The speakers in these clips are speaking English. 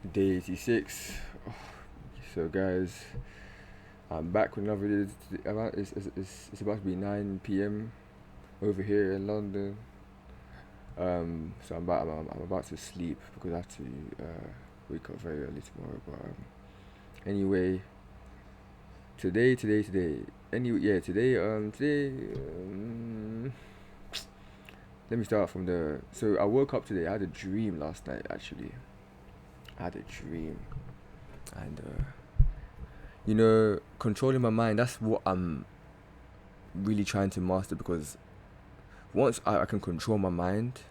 Day86. So, guys, I'm back with another video. It's about to be 9 p.m. over here in London. So I'm about to sleep because I have to wake up very early tomorrow. But anyway, today. Anyway, yeah, today. Let me start from the. So I woke up today. I had a dream last night. Actually, I had a dream, and controlling my mind. That's what I'm really trying to master because once I can control my mind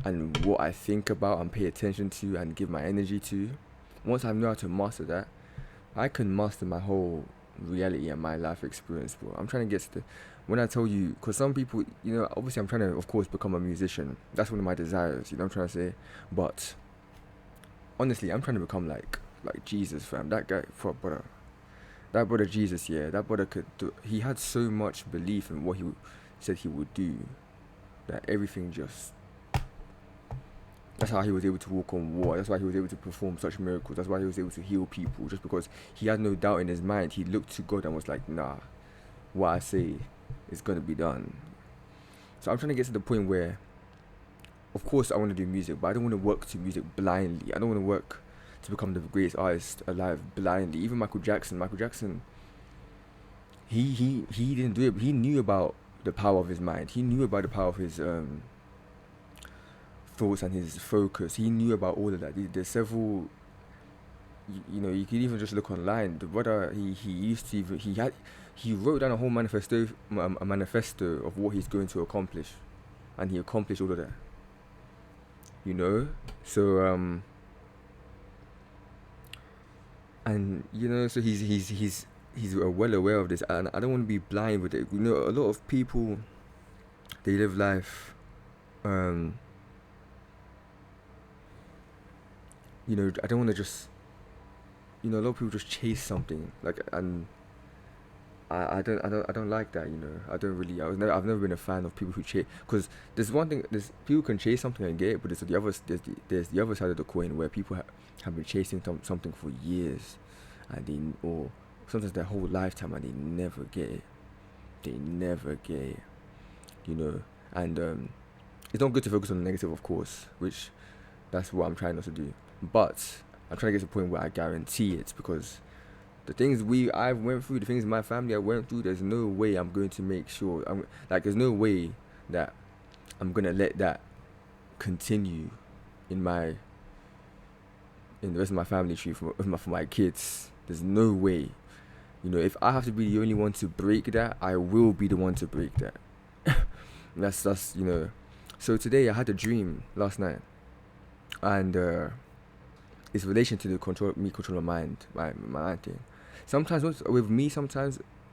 and what I think about and pay attention to and give my energy to, once I know how to master that, I can master my whole reality and my life experience. But I'm trying to get to the, when I tell you, because some people, obviously I'm trying to, of course, become a musician. That's one of my desires, what I'm trying to say. But honestly, I'm trying to become like Jesus, fam. That guy, brother. That brother Jesus, yeah, that brother could do. He had so much belief in what he said he would do that everything just. That's how he was able to walk on water. That's why he was able to perform such miracles. That's why he was able to heal people. Just because he had no doubt in his mind, he looked to God and was like, "Nah, what I say is gonna be done." So I'm trying to get to the point where, of course, I want to do music, but I don't want to work to music blindly. I don't want to work to become the greatest artist alive blindly. Even Michael Jackson, he didn't do it, but he knew about the power of his mind. He knew about the power of his thoughts and his focus. He knew about all of that. There's several. You could even just look online. The brother, he used to even he wrote down a whole manifesto of what he's going to accomplish, and he accomplished all of that. So and so he's well aware of this, and I don't want to be blind with it. A lot of people, they live life I don't want to just a lot of people just chase something and I don't like that. I don't really. I've never been a fan of people who chase, because there's one thing. There's people can chase something and get it, but there's the other side of the coin where people have been chasing something for years, and or sometimes their whole lifetime, and they never get it. They never get it. And it's not good to focus on the negative, of course, which that's what I'm trying not to do. But I'm trying to get to the point where I guarantee it, because the things I went through, the things my family I went through, there's no way I'm going to make sure. There's no way that I'm gonna let that continue in the rest of my family tree for my kids. There's no way. If I have to be the only one to break that, I will be the one to break that. that's So today I had a dream last night, and it's relation to the control my mind, my mind thing. Sometimes with me,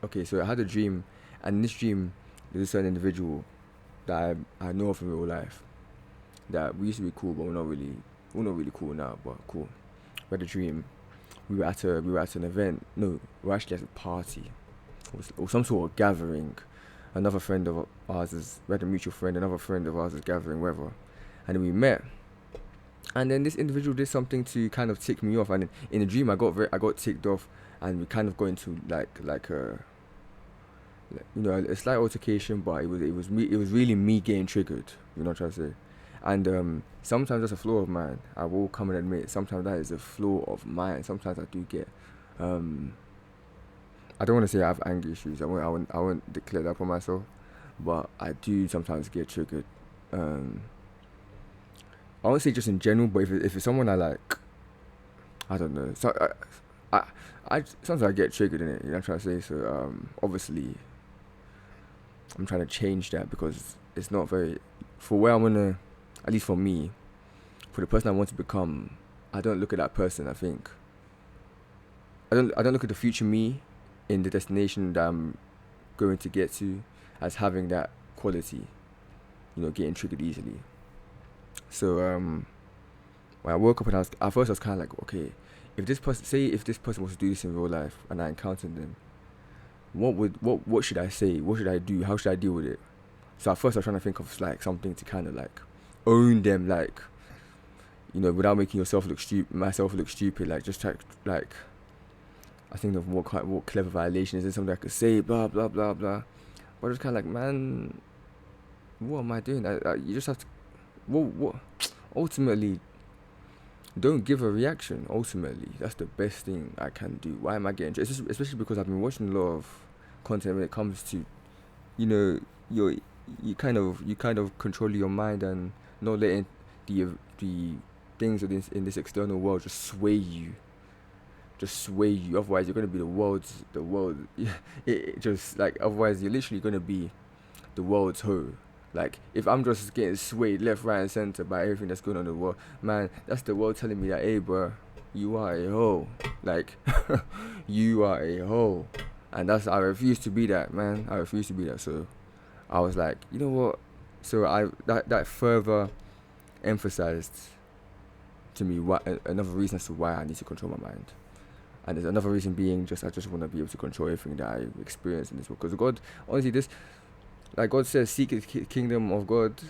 okay. So I had a dream, and in this dream, there's a certain individual that I know of in real life that we used to be cool, but we're not really cool now. But cool. We had a dream. We were at an event. No, we were actually at a party, or some sort of gathering. Another friend of ours we had a mutual friend. Another friend of ours is gathering, whatever, and then we met. And then this individual did something to kind of tick me off, and in the dream I got ticked off, and we kind of got into a slight altercation, but it was really me getting triggered. What I'm trying to say. And sometimes that's a flaw of mine. I will come and admit sometimes that is a flaw of mine. Sometimes I do get I don't want to say I have anger issues. I won't declare that for myself, but I do sometimes get triggered. I won't say just in general, but if it's someone I like, I don't know. So I sometimes I get triggered in it. I'm trying to say. So obviously, I'm trying to change that, because it's not very, for where I'm gonna, at least for me, for the person I want to become. I don't look at that person. I think I don't look at the future me in the destination that I'm going to get to as having that quality. Getting triggered easily. So when I woke up, and at first I was kind of like, okay, if this person was to do this in real life and I encountered them, what should I say? What should I do? How should I deal with it? So at first I was trying to think of something to kind of own them, without making myself look stupid, like just try, like, I think of what clever violation is, something I could say, blah blah blah blah. But it's kind of like, man, what am I doing? You just have to, what, ultimately, don't give a reaction. Ultimately, that's the best thing I can do. Why am I getting, especially because I've been watching a lot of content when it comes to, you know, your you kind of control your mind and not letting the things in this external world just sway you. Otherwise, you're gonna be the world. It just, like, otherwise you're literally gonna be the world's hoe. Like, if I'm just getting swayed left, right, and center by everything that's going on in the world, man, that's the world telling me that, hey, bro, you are a hoe. Like, you are a hoe, and I refuse to be that, man. I refuse to be that. So I was like, you know what? So that further emphasized to me another reason as to why I need to control my mind. And there's another reason being I just want to be able to control everything that I experience in this world. Because God, honestly, like God says, seek His kingdom of God,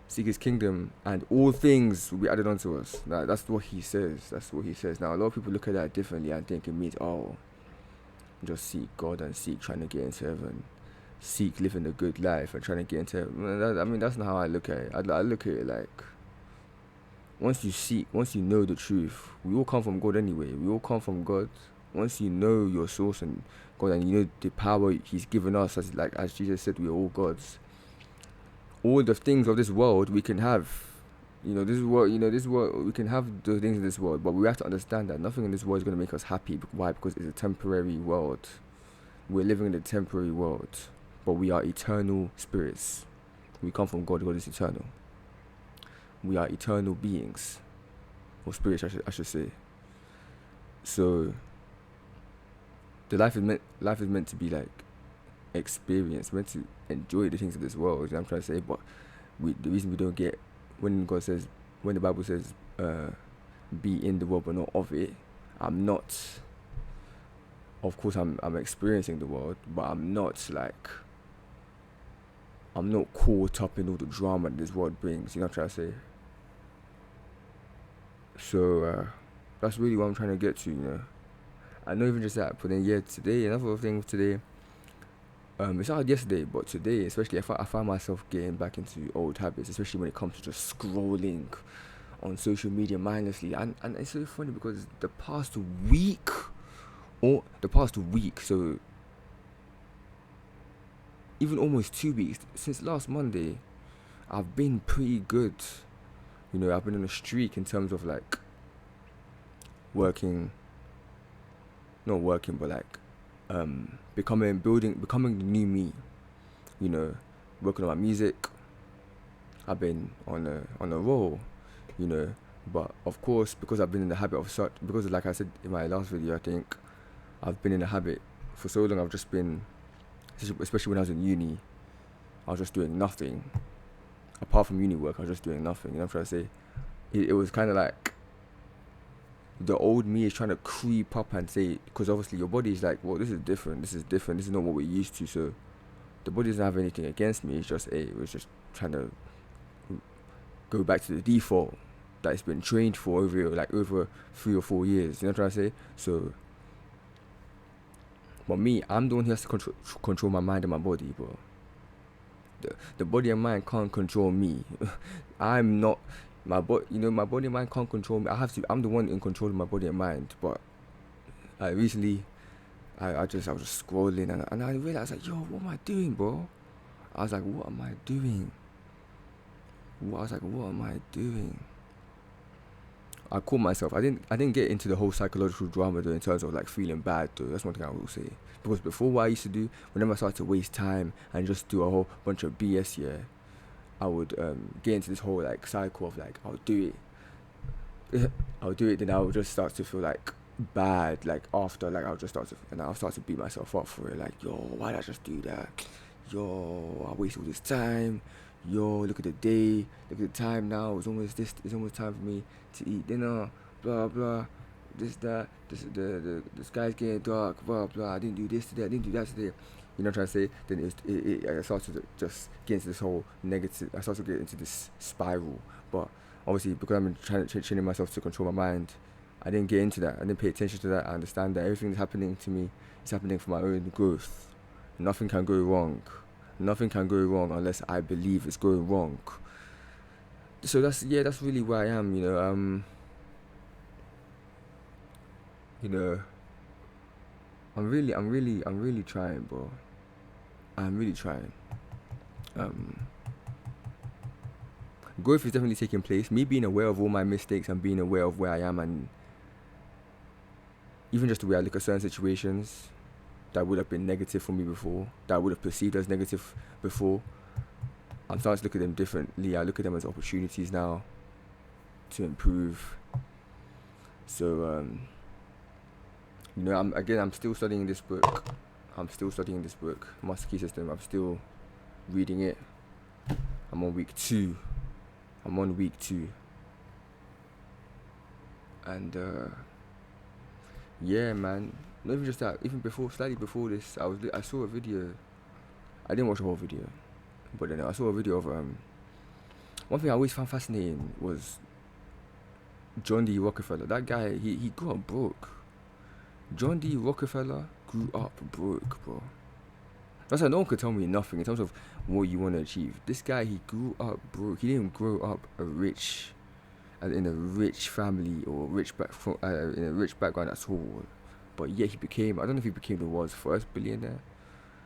seek His kingdom, and all things will be added unto us. That's what He says. That's what He says. Now, a lot of people look at that differently and think it means, just seek God and seek trying to get into heaven, seek living a good life and trying to get into heaven. That's not how I look at it. I look at it like, once you know the truth, we all come from God anyway. We all come from God. Once you know your source and God, and you know the power He's given us, as Jesus said, we are all gods. All the things of this world we can have. This world, we can have the things in this world, but we have to understand that nothing in this world is going to make us happy. Why? Because it's a temporary world. We're living in a temporary world, but we are eternal spirits. We come from God. God is eternal. We are eternal beings, or spirits, I should say. So the life is meant to be like experience, meant to enjoy the things of this world. You know what I'm trying to say? But the reason we don't get, when the Bible says, be in the world but not of it, I'm not. Of course, I'm experiencing the world, but I'm not caught up in all the drama that this world brings. You know what I'm trying to say? So that's really what I'm trying to get to. I know, even just that. But then, today, another thing today, it's not yesterday, but today, especially, I find myself getting back into old habits, especially when it comes to just scrolling on social media mindlessly. And it's so funny because the past week, so even almost 2 weeks, since last Monday, I've been pretty good. I've been on a streak in terms of like not working, but like becoming the new me. Working on my music. I've been on a roll, but of course, because I've been in the habit of because, like I said in my last video, I think I've been in the habit for so long. I've just been, especially when I was in uni, I was just doing nothing. Apart from uni work, I was just doing nothing. You know what I'm trying to say? It was kind of like the old me is trying to creep up and say, because obviously your body is like, well, this is different. This is not what we're used to. So the body doesn't have anything against me. It's just, it was just trying to go back to the default that it's been trained for over 3 or 4 years. You know what I'm trying to say? So, but me, I'm the one who has to control my mind and my body, bro. The body and mind can't control me. I'm not my body. My body and mind can't control me. I'm the one in control of my body and mind. But recently, I was just scrolling and I realized, like, yo, what am I doing, bro? I was like, what am I doing? I caught myself. I didn't get into the whole psychological drama though, in terms of like feeling bad though. That's one thing I will say. Because before, what I used to do, whenever I started to waste time and just do a whole bunch of BS, I would get into this whole like cycle of like, I'll do it, then I would just start to feel like bad, like after, like I'll start to beat myself up for it, like, yo, why did I just do that? Yo, I wasted all this time. Yo, look at the day, look at the time now. It's almost time for me to eat dinner. Blah blah, the sky's getting dark. Blah blah. I didn't do this today. I didn't do that today. You know what I'm trying to say? Then I started to just get into this whole negative. I started to get into this spiral. But obviously because I've been trying to training myself to control my mind, I didn't get into that. I didn't pay attention to that. I understand that everything that's happening to me is happening for my own growth. Nothing can go wrong. Nothing can go wrong unless I believe it's going wrong. So that's really where I am. I'm really trying, bro. I'm really trying. Growth is definitely taking place. Me being aware of all my mistakes and being aware of where I am, and even just the way I look at certain situations that would have been negative for me before, that I would have perceived as negative before, I'm starting to look at them differently. I look at them as opportunities now to improve. So, I'm still studying this book. Master Key System. I'm still reading it. I'm on week 2. And, yeah, man. Not even just that. Even slightly before this, I saw a video. I didn't watch the whole video, but then I saw a video of one thing I always found fascinating was John D. Rockefeller. That guy, he grew up broke. John D. Rockefeller grew up broke, bro. That's why no one could tell me nothing in terms of what you want to achieve. This guy, he grew up broke. He didn't grow up in a rich family or in a rich background at all. But yet I don't know if he became the world's first billionaire,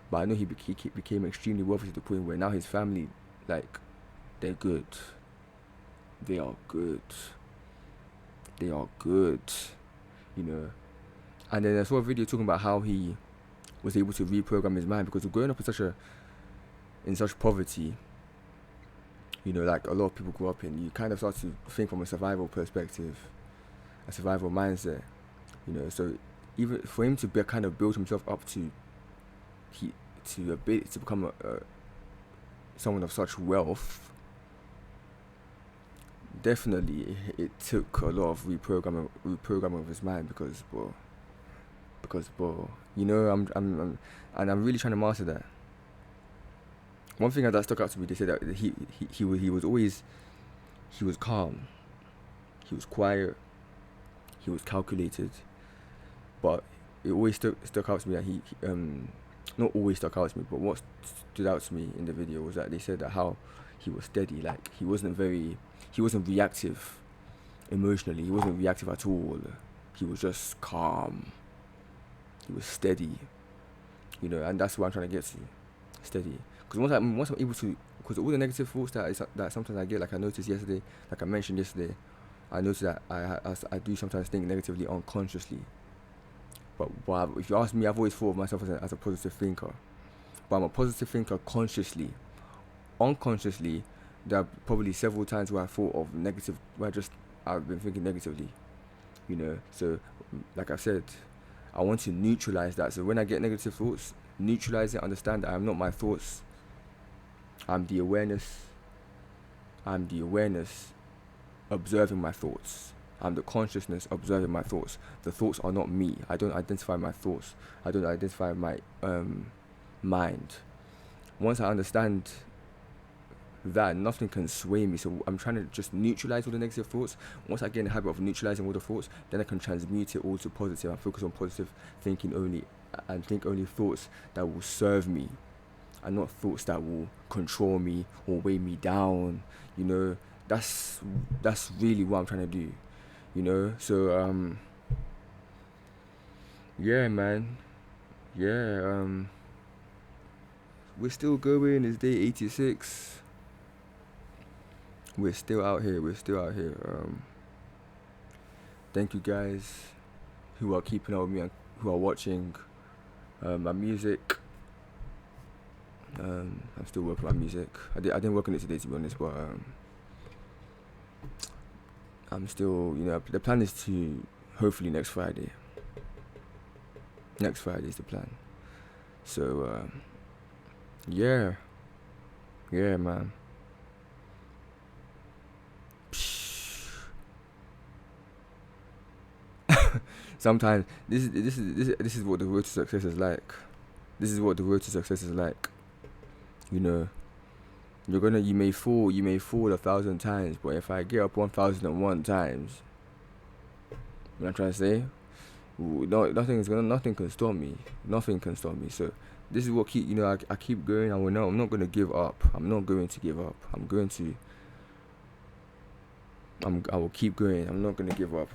but I know he became extremely wealthy to the point where now his family, like, they're good. They are good. And then I saw a video talking about how he was able to reprogram his mind, because growing up in such poverty, like a lot of people grow up in, you kind of start to think from a survival perspective, a survival mindset, so even for him to kind of build himself up to become someone of such wealth, definitely it took a lot of reprogramming of his mind, because I'm really trying to master that. One thing that stuck out to me, they said that he was calm, he was quiet, he was calculated, but it always stuck out to me that he not always stuck out to me, but what stood out to me in the video was that they said that how he was steady, like he wasn't reactive emotionally, he wasn't reactive at all, he was just calm, he was steady, and that's what I'm trying to get to, steady. Because once I'm able to, because all the negative thoughts that sometimes I get, like I mentioned yesterday, I noticed that I do sometimes think negatively unconsciously. But if you ask me, I've always thought of myself as a positive thinker. But I'm a positive thinker consciously. Unconsciously, there are probably several times where I thought of negative, where I've been thinking negatively. So like I said, I want to neutralize that. So when I get negative thoughts, neutralize it, understand that I'm not my thoughts. I'm the awareness observing my thoughts. I'm the consciousness observing my thoughts. The thoughts are not me. I don't identify my thoughts. I don't identify my mind. Once I understand that, nothing can sway me. So I'm trying to just neutralize all the negative thoughts. Once I get in the habit of neutralizing all the thoughts, then I can transmute it all to positive and focus on positive thinking only, and think only thoughts that will serve me, and not thoughts that will control me or weigh me down. That's really what I'm trying to do. So yeah, man. Yeah, we're still going. It's day 86. We're still out here. Thank you guys who are keeping up with me and who are watching my music. I'm still working on my music. I didn't work on it today, to be honest, but I'm still, the plan is to hopefully next Friday. Next Friday is the plan. So yeah, man. Sometimes this is what the road to success is like. This is what the road to success is like. You may fall 1,000 times, but if I get up 1,001 times, you know what I'm trying to say? No, nothing can stop me. Nothing can stop me. So this is what I keep going. I'm not gonna give up. I'm not going to give up. I will keep going. I'm not gonna give up.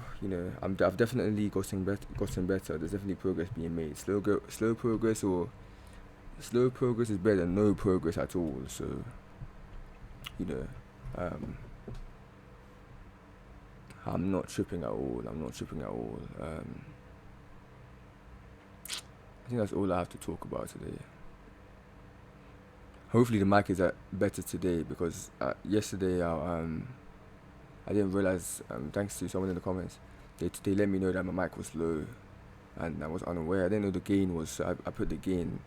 I've definitely gotten better. There's definitely progress being made. Slow progress is better than no progress at all. So, you know, um, I'm not tripping at all. I think that's all I have to talk about today. Hopefully the mic is better today, because yesterday I didn't realize, thanks to someone in the comments, they let me know that my mic was low, and I was unaware. I didn't know the gain was. So I put the gain.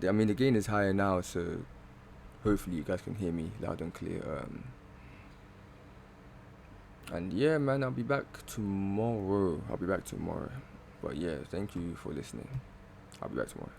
The gain is higher now, so hopefully you guys can hear me loud and clear. And yeah, man, I'll be back tomorrow. But yeah, thank you for listening. I'll be back tomorrow.